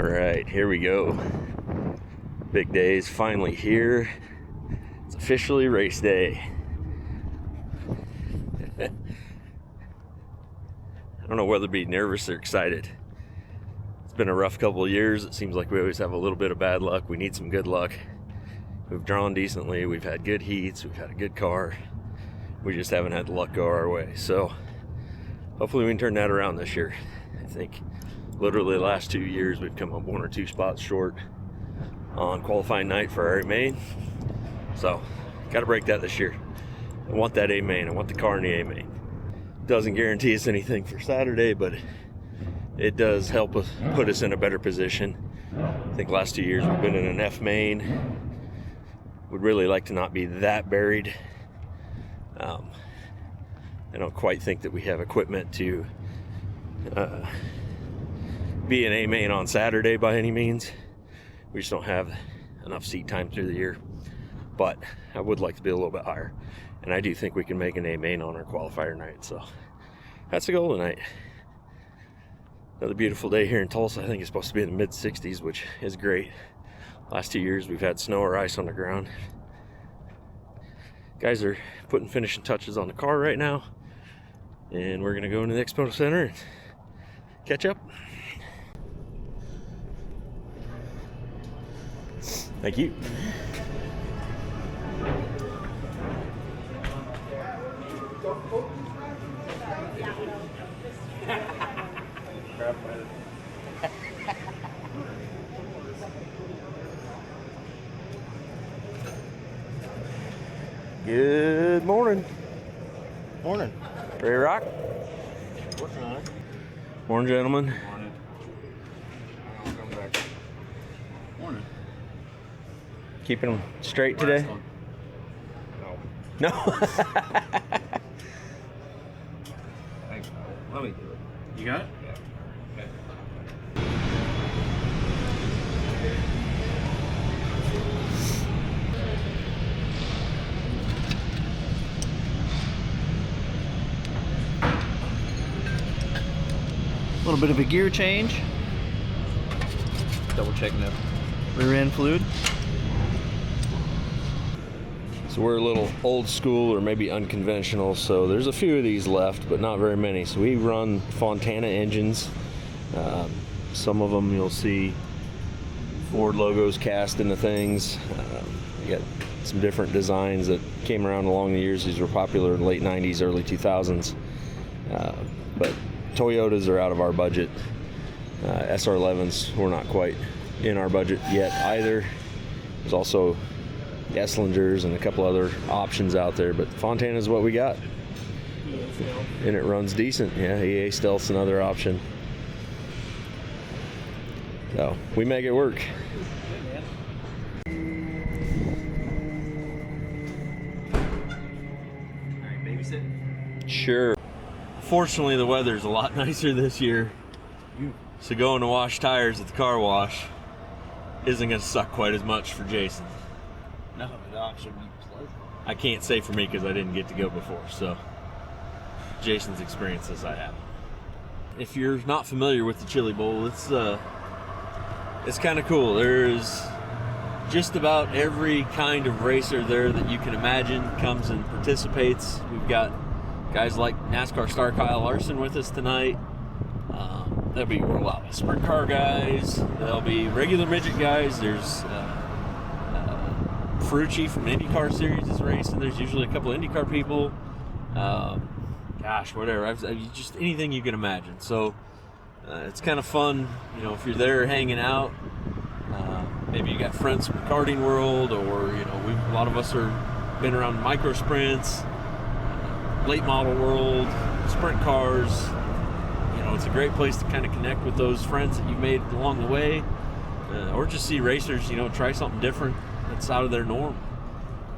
All right, here we go. Big day is finally here. It's officially race day. I don't know whether to be nervous or excited. It's been a rough couple of years. It seems like we always have a little bit of bad luck. We need some good luck. We've drawn decently. We've had good heats. We've had a good car. We just haven't had the luck go our way. So hopefully we can turn that around this year. I think literally the last 2 years we've come up 1 or 2 spots short on qualifying night for our A main. So got to break that this year. I want that A main. I want the car in the A main. Doesn't guarantee us anything for Saturday, but it does help us put us in a better position. I think last 2 years we've been in an F main. Would really like to not be that buried. I don't quite think that we have equipment to be an A main on Saturday by any means. We just don't have enough seat time through the year. But I would like to be a little bit higher. And I do think we can make an A main on our qualifier night. So that's the goal tonight. Another beautiful day here in Tulsa. I think it's supposed to be in the mid-60s, which is great. Last 2 years we've had snow or ice on the ground. Guys are putting finishing touches on the car right now. And we're going to go into the Expo Center and catch up. Thank you. Good morning. Morning. Ready to rock? Working on it. Morning, gentlemen. Morning. I'll come back. Morning. Keeping them straight today? No. No? Thanks. Let me do it. You got it? Yeah. A little bit of a gear change. Double checking that. Rear end fluid. So we're a little old school or maybe unconventional, so there's a few of these left, but not very many. So we run Fontana engines. Some of them you'll see Ford logos cast into things. We got some different designs that came around along the years. These were popular in the late 90s, early 2000s. But Toyotas are out of our budget. SR11s were not quite in our budget yet either. There's also Esslingers and a couple other options out there, but Fontana is what we got. And it runs decent. Yeah, EA Stealth's another option. So we make it work. Alright, babysit. Sure. Fortunately, the weather's a lot nicer this year, so going to wash tires at the car wash isn't going to suck quite as much for Jason. No, it should be pleasant. I can't say for me because I didn't get to go before, so Jason's experiences I have. If you're not familiar with the Chili Bowl, it's kind of cool. There's just about every kind of racer there that you can imagine comes and participates. We've got guys like NASCAR star Kyle Larson with us tonight. There'll be a lot of sprint car guys. There'll be regular midget guys. There's Ferrucci from the IndyCar series is racing. There's usually a couple of IndyCar people. Gosh, whatever. Just anything you can imagine. So it's kind of fun, you know, if you're there hanging out. Maybe you got friends from the karting world, or you know, a lot of us are been around micro sprints, late model world, sprint cars. You know, it's a great place to kind of connect with those friends that you've made along the way, or just see racers, you know, try something different that's out of their norm.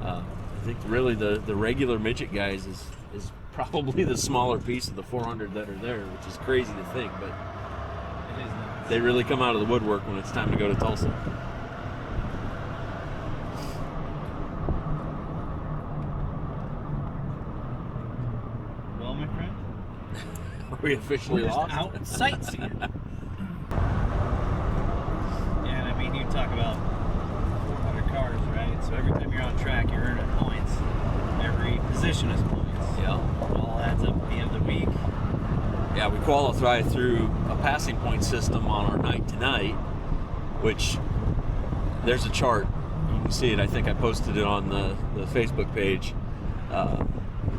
I think really the regular midget guys is probably the smaller piece of the 400 that are there, which is crazy to think, but they really come out of the woodwork when it's time to go to Tulsa. Well, my friend, We officially we're just lost. out sightseeing. position is points. Yeah. It all adds up at the end of the week. Yeah, we qualify through a passing point system on our night to night, which there's a chart. You can see it. I think I posted it on the Facebook page.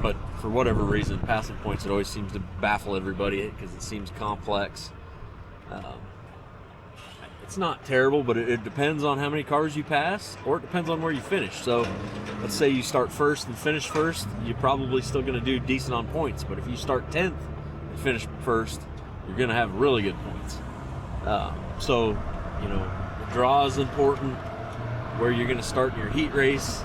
But for whatever reason, passing points, it always seems to baffle everybody because it seems complex. It's not terrible, but it depends on how many cars you pass, or it depends on where you finish. So let's say you start first and finish first, you're probably still going to do decent on points. But if you start 10th and finish first, you're going to have really good points. So, you know, the draw is important, where you're going to start in your heat race,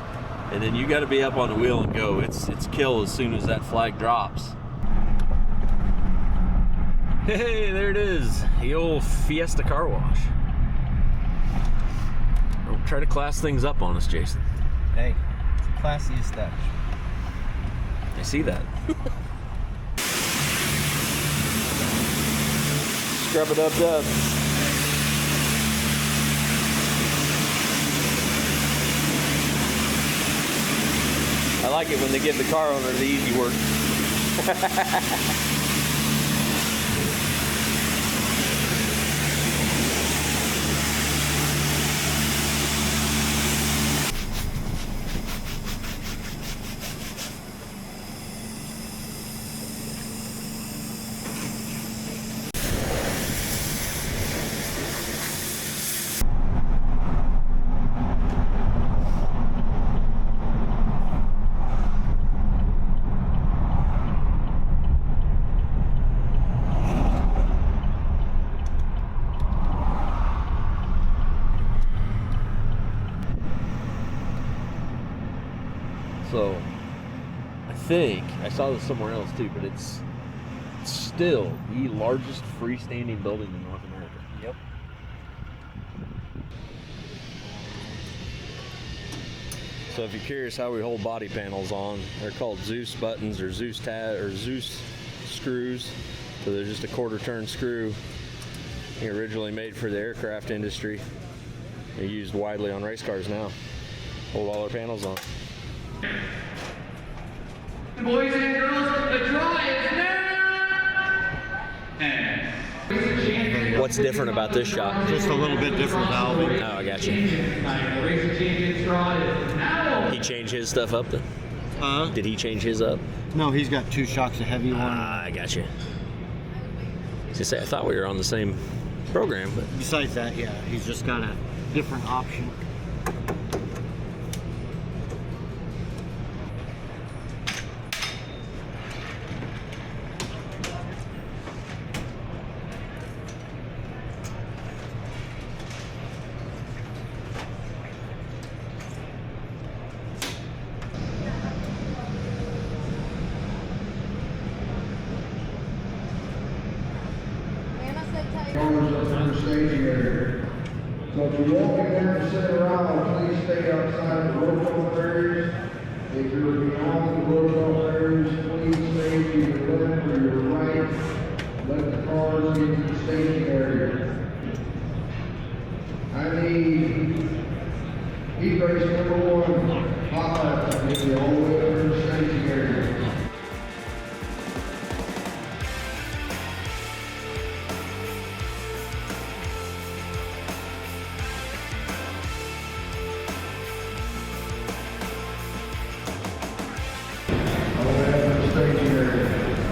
and then you got to be up on the wheel and go. It's kill as soon as that flag drops. Hey, there it is, the old Fiesta car wash. Don't try to class things up on us, Jason. Hey, it's a classy establishment. I see that. Scrub it up, Dub. I like it when they give the car owner the easy work. So, I think, I saw this somewhere else too, but it's still the largest freestanding building in North America. Yep. So if you're curious how we hold body panels on, they're called Zeus buttons or Zeus screws. So they're just a quarter turn screw. They're originally made for the aircraft industry. They're used widely on race cars now. Hold all our panels on. Boys and girls, the draw is now! What's different about this shot? Just a little bit different valving. Oh, I got you. The racing champion's draw is now! He changed his stuff up then? Did he change his up? No, he's got 2 shocks, a heavy one. I got you. I thought we were on the same program, but Besides that, yeah, he's just got a different option. So if you're walking down the center aisle, please stay outside the roll-call areas. If you're beyond the roll-call areas, please stay to your left or your right. Let the cars into the staging area. I need heat race number 1, hot lap, I need you all the way over the staging area.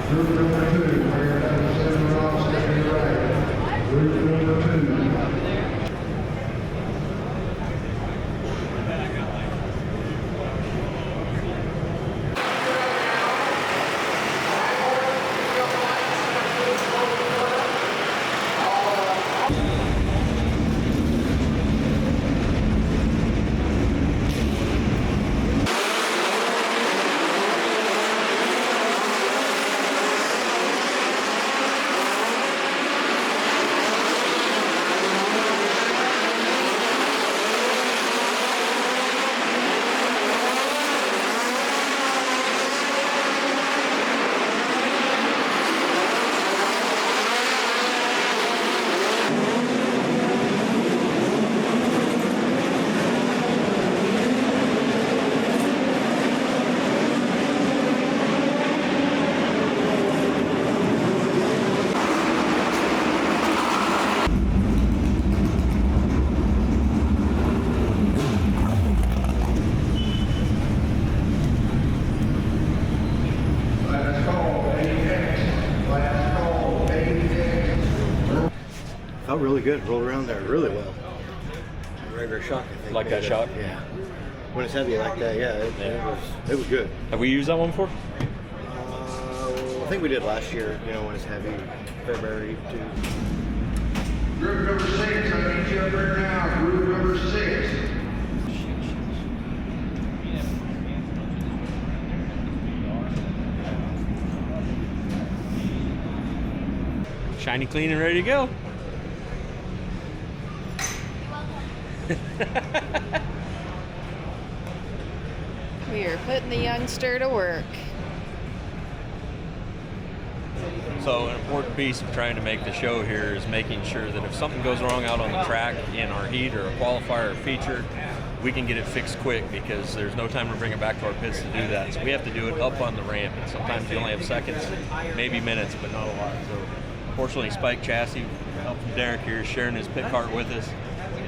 Group number 2, clear down the center off, stay right. Group number 2. really good. Rolled around there really well. Regular shock, I think. Like that shock? Yeah. When it's heavy like that, yeah, it was good. Have we used that one before? I think we did last year, you know, when it's heavy, February too. Group number 6, I need you up there now. Group number 6. Shiny, clean, and ready to go. We are putting the youngster to work. So an important piece of trying to make the show here is making sure that if something goes wrong out on the track in our heat or a qualifier or feature, we can get it fixed quick, because there's no time to bring it back to our pits to do that. So we have to do it up on the ramp, and sometimes you only have seconds, maybe minutes, but not a lot. So fortunately, Spike Chassis, with help from Derek here, is sharing his pit cart with us,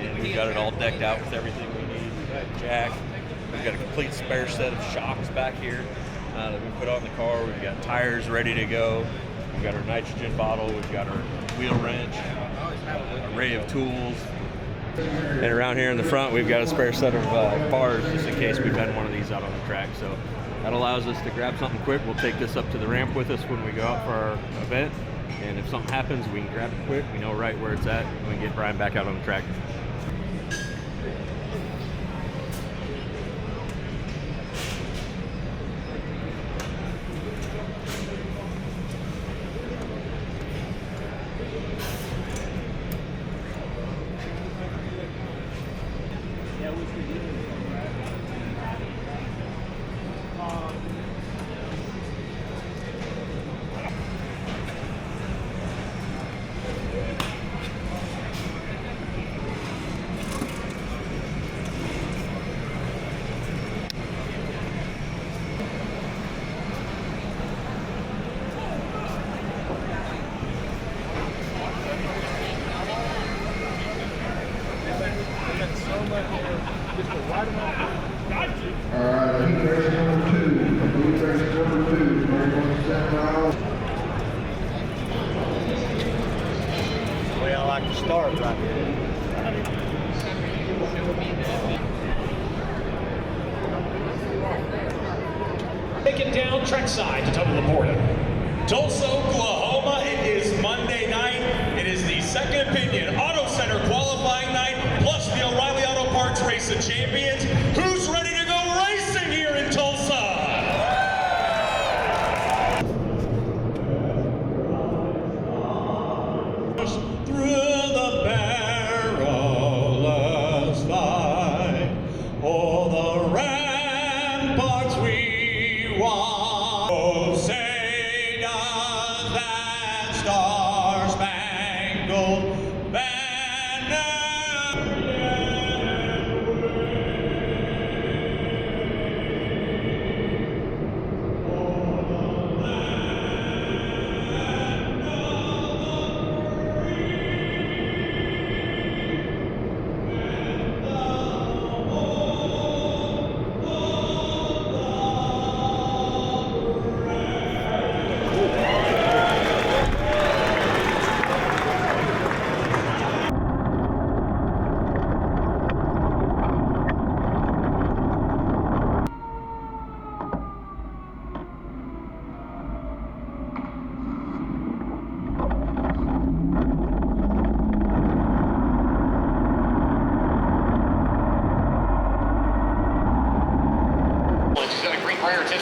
and we've got it all decked out with everything we need. We've got a jack, we've got a complete spare set of shocks back here that we put on the car. We've got tires ready to go. We've got our nitrogen bottle. We've got our wheel wrench, an array of tools. And around here in the front, we've got a spare set of bars just in case we bend one of these out on the track. So that allows us to grab something quick. We'll take this up to the ramp with us when we go out for our event. And if something happens, we can grab it quick. We know right where it's at. And we can get Brian back out on the track. Alright, heat race number 2. Heat race number 2. Everyone stand around. The way I like to start right here. Taken down trackside to Tuttle Laporta. Tulsa, Oklahoma. It is Monday night. It is the Second Opinion Auto Center qualifying night, plus the O'Reilly Auto Parts Race of Champions. Who's ready to go racing here in Tulsa? Through the perilous fight, o'er the ramparts we watch. Oh, say does that star-spangled banner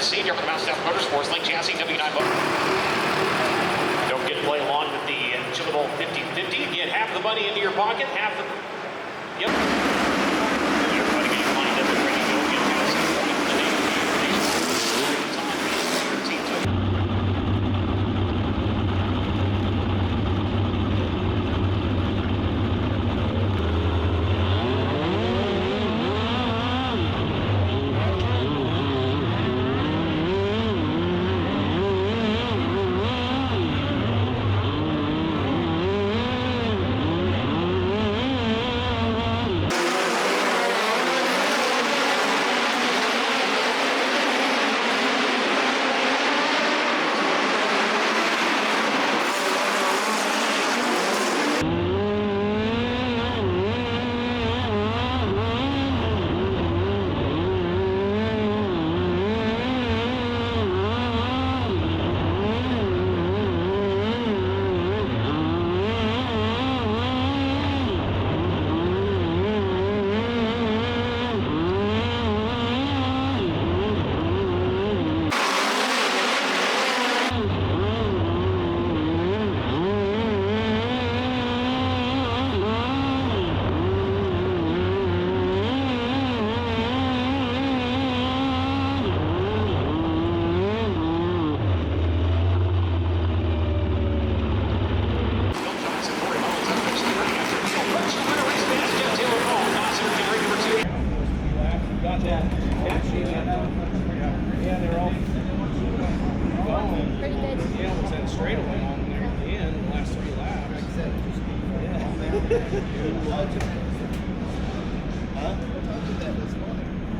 Senior for the Mountain South Motorsports, Link Chassis, W9 Motor. Don't forget to play along with the Chillable 50-50. Get half the money into your pocket, half the... Yep. Everybody getting lined up and ready to go. Get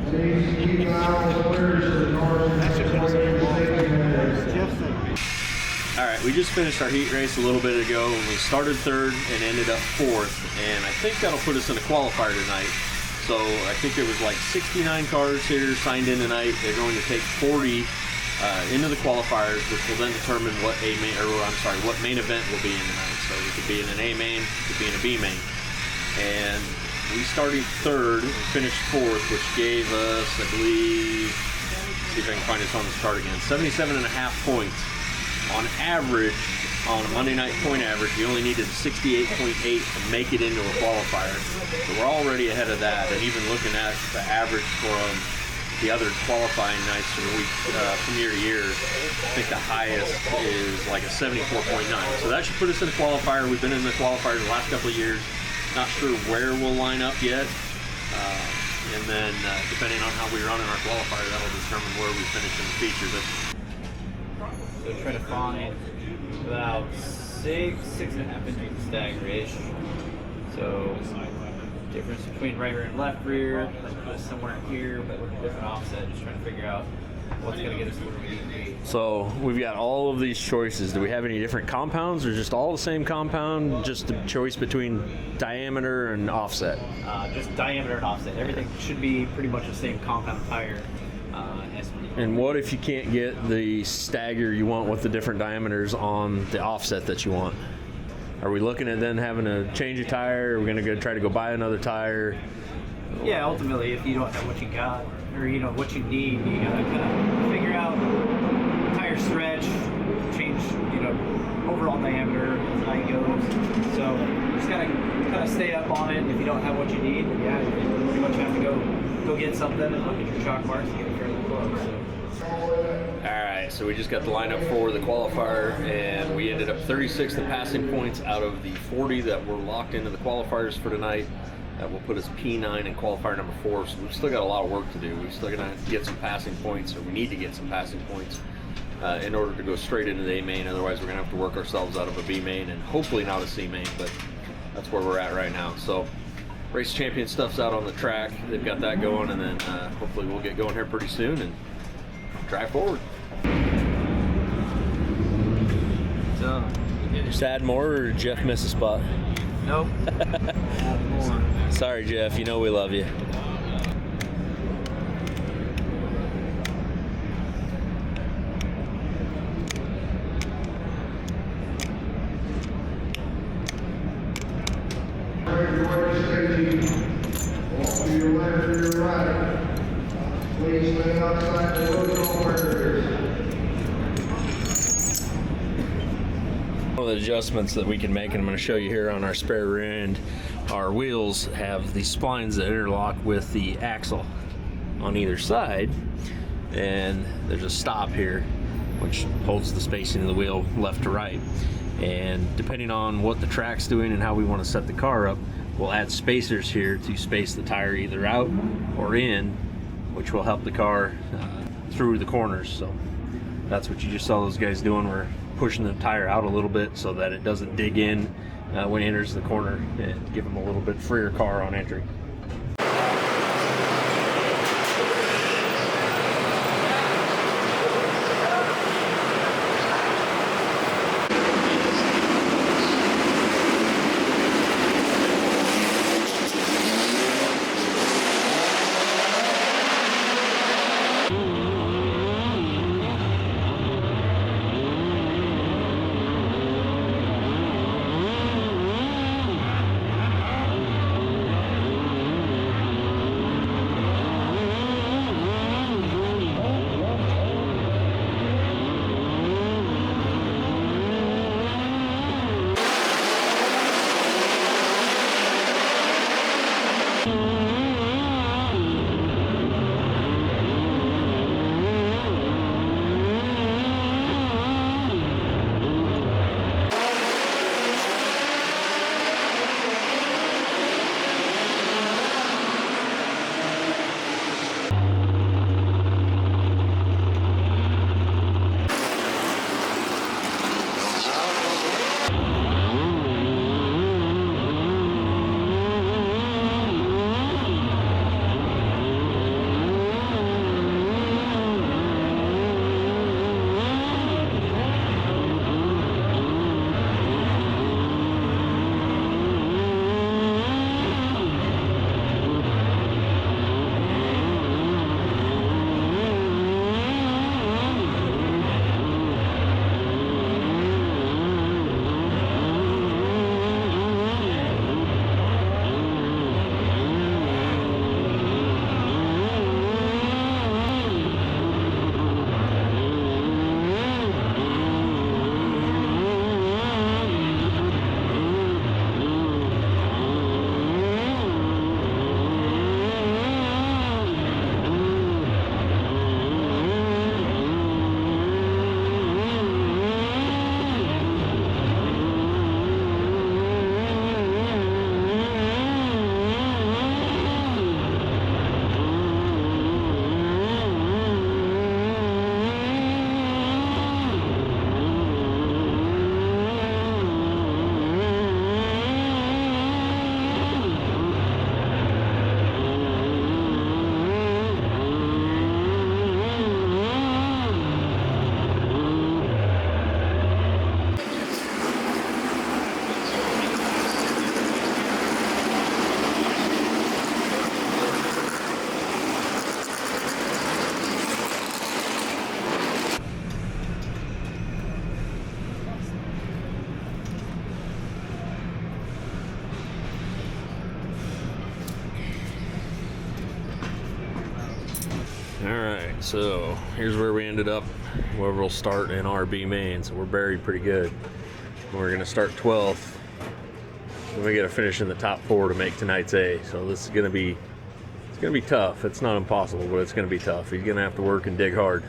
Please keep an eye on the clears to the north and safety measures. All right, we just finished our heat race a little bit ago, and we started third and ended up fourth, and I think that'll put us in a qualifier tonight. So I think there was like 69 cars here signed in tonight. They're going to take 40 into the qualifiers, which will then determine what what main event will be in tonight. So we could be in an A main, could be in a B main, and we started third and finished fourth, which gave us, I believe, see if I can find this on the chart again, 77.5 points. On average, on a Monday night point average, you only needed 68.8 to make it into a qualifier. So we're already ahead of that, and even looking at the average from the other qualifying nights from the week from year to year, I think the highest is like a 74.9. So that should put us in a qualifier. We've been in the qualifier the last couple of years. Not sure where we'll line up yet. And then depending on how we run in our qualifier, that'll determine where we finish in the feature. But So try to find about 6.5 inches of stagger-ish. So difference between right rear and left rear, let's put us somewhere here, but with a different offset, just trying to figure out what's going to get us where we need to be. so we've got all of these choices. Do we have any different compounds, or just all the same compound? Just a choice between diameter and offset? Just diameter and offset. Everything should be pretty much the same compound tire. And what if you can't get the stagger you want with the different diameters on the offset that you want? Are we looking at then having to change a tire? Are we going to go try to go buy another tire? Yeah, ultimately, if you don't have what you got, or you know what you need, you gotta kind of figure out tire stretch, change, you know, overall diameter as high goes. So you just gotta kind of stay up on it. If you don't have what you need, then yeah, you pretty much have to go get something and look at your chalk marks and get it fairly close. So. Alright, so we just got the lineup for the qualifier, and we ended up 36th in passing points out of the 40 that were locked into the qualifiers for tonight. That will put us P9 in qualifier number 4, so we've still got a lot of work to do. We're still going to get some passing points, or we need to get some passing points in order to go straight into the A main. Otherwise, we're going to have to work ourselves out of a B main and hopefully not a C main, but that's where we're at right now. So race champion stuff's out on the track. They've got that going, and then hopefully we'll get going here pretty soon and drive forward. So, Just add more, or did Jeff miss a spot? nope. Add more. Sorry, Jeff. You know we love you. Walk to your left or your right. Please stay outside the road barriers. One of the adjustments that we can make, and I'm going to show you here on our spare rear end, our wheels have these splines that interlock with the axle on either side, and there's a stop here which holds the spacing of the wheel left to right. And depending on what the track's doing and how we want to set the car up, we'll add spacers here to space the tire either out or in, which will help the car through the corners. So that's what you just saw those guys doing. We're pushing the tire out a little bit so that it doesn't dig in when it enters the corner, and give them a little bit freer car on entry. Alright, so here's where we ended up, where we'll start in our B main. So we're buried pretty good. We're gonna start 12th. And we gotta finish in the top 4 to make tonight's A. So this is gonna be, it's gonna be tough. It's not impossible, but it's gonna be tough. He's gonna have to work and dig hard.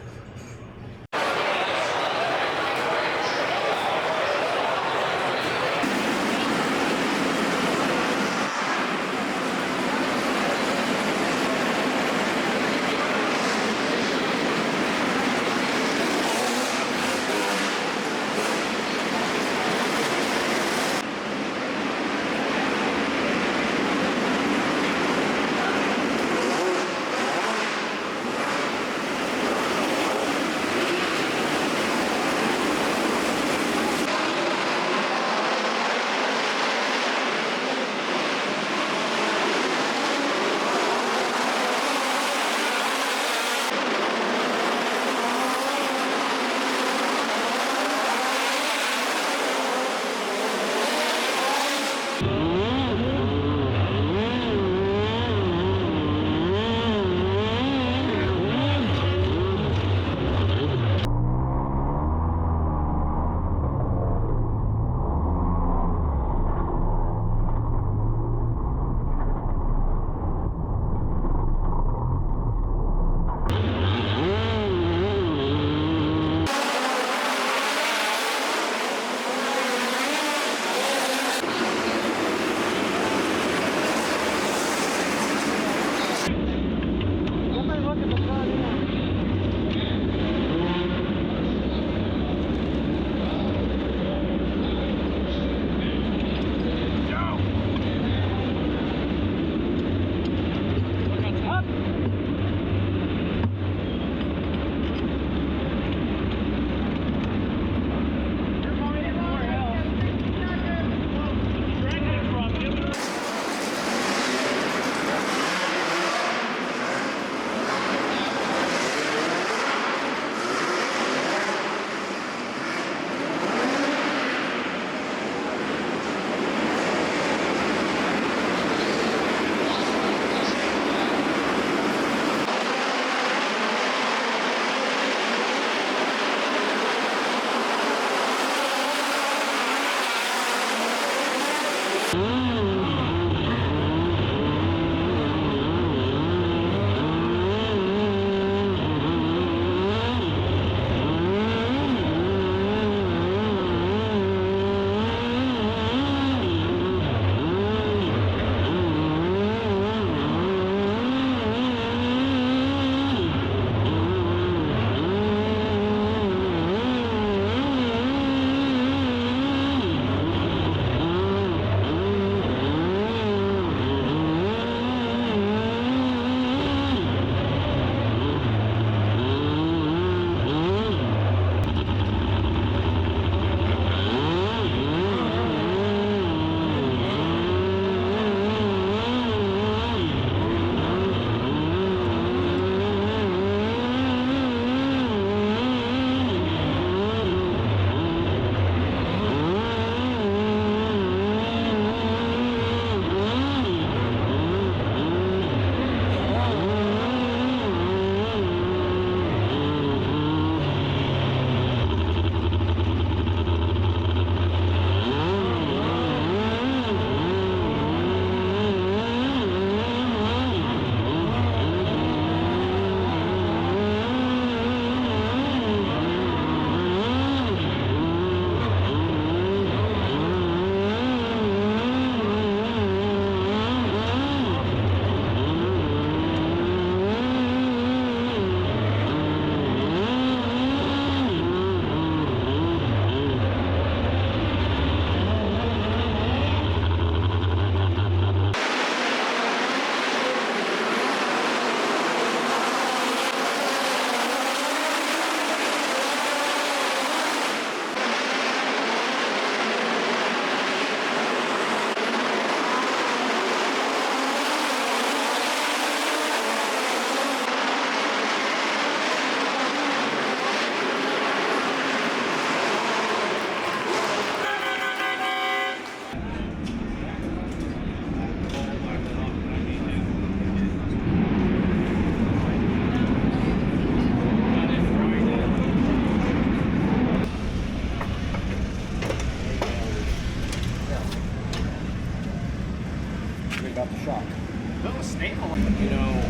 That was Staple. You know,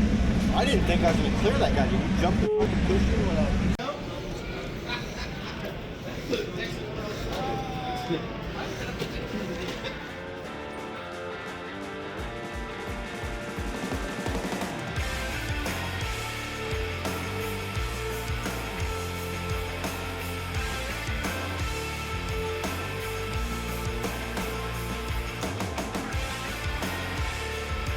I didn't think I was going to clear that guy. Did you jump the fucking cushion without...